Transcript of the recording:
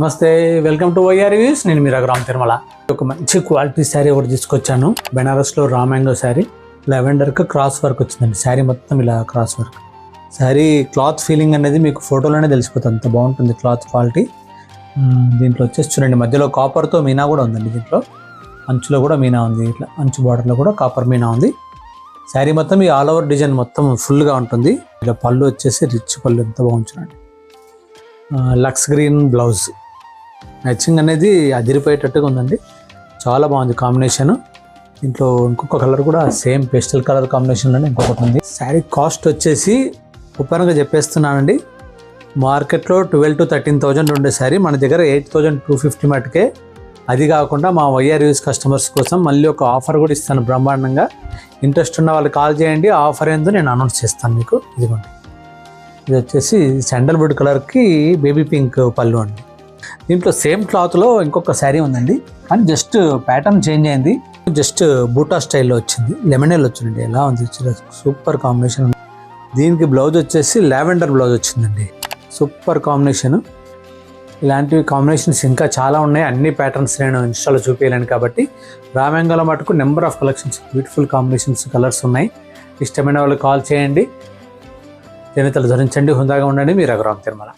నమస్తే, welcome to YR reviews. నేను మీ రఘురామ్ తిరుమల. ఒక మంచి క్వాలిటీ శారీ ఒకటి తీసుకొచ్చాను. బెనారస్లో రా మ్యాంగో శారీ, లెవెండర్కి క్రాస్ వర్క్ వచ్చిందండి. శారీ మొత్తం ఇలా cross work. Sari cloth feeling అనేది మీకు ఫోటోలోనే తెలిసిపోతుంది, అంత బాగుంటుంది క్లాత్ క్వాలిటీ. దీంట్లో వచ్చేసి చూడండి, మధ్యలో కాపర్తో మీనా కూడా ఉందండి. దీంట్లో అంచులో కూడా మీనా ఉంది, ఇట్లా అంచు బార్డర్లో కూడా కాపర్ మీనా ఉంది. శారీ మొత్తం ఈ ఆల్ ఓవర్ డిజైన్ మొత్తం ఫుల్గా ఉంటుంది. ఇలా పళ్ళు వచ్చేసి రిచ్ పళ్ళు, ఎంత బాగుంటుందండి. లక్స్ గ్రీన్ బ్లౌజ్ మ్యాచింగ్ అనేది అదిరిపోయేటట్టుగా ఉందండి. చాలా బాగుంది కాంబినేషన్. దీంట్లో ఇంకొక కలర్ కూడా సేమ్ పేస్టల్ కలర్ కాంబినేషన్లోనే ఇంకొకటి ఉంది. శారీ కాస్ట్ వచ్చేసి ఓపెన్గా చెప్పేస్తున్నానండి, మార్కెట్లో 12,000 to 13,000 ఉండే శారీ మన దగ్గర 8,250 మటుకే. అది కాకుండా మా వైఆర్ రివ్యూస్ కస్టమర్స్ కోసం మళ్ళీ ఒక ఆఫర్ కూడా ఇస్తాను బ్రహ్మాండంగా. ఇంట్రెస్ట్ ఉన్న వాళ్ళు కాల్ చేయండి, ఆ ఆఫర్ ఏందో నేను అనౌన్స్ చేస్తాను మీకు. ఇదిగోండి, ఇది వచ్చేసి శాండల్వుడ్ కలర్కి బేబీ పింక్ పళ్ళు అండి. దీంట్లో సేమ్ క్లాత్లో ఇంకొక శారీ ఉందండి, కానీ జస్ట్ ప్యాటర్న్ చేంజ్ అయింది. జస్ట్ బూటా స్టైల్లో వచ్చింది, లెమనెల్ వచ్చిందండి. ఎలా ఉంది, సూపర్ కాంబినేషన్. దీనికి బ్లౌజ్ వచ్చేసి లావెండర్ బ్లౌజ్ వచ్చిందండి. Super combination. ఇలాంటివి కాంబినేషన్స్ ఇంకా చాలా ఉన్నాయి. అన్ని ప్యాటర్న్స్ నేను ఇన్స్టాలో చూపించలేను కాబట్టి రా మ్యాంగోలో మటుకు number of collections, beautiful combinations, colours ఉన్నాయి. ఇష్టమైన వాళ్ళు కాల్ చేయండి. చేనేతలు ధరించండి, హుందాగా ఉండండి. మీ రఘురామ్ తిరుమల.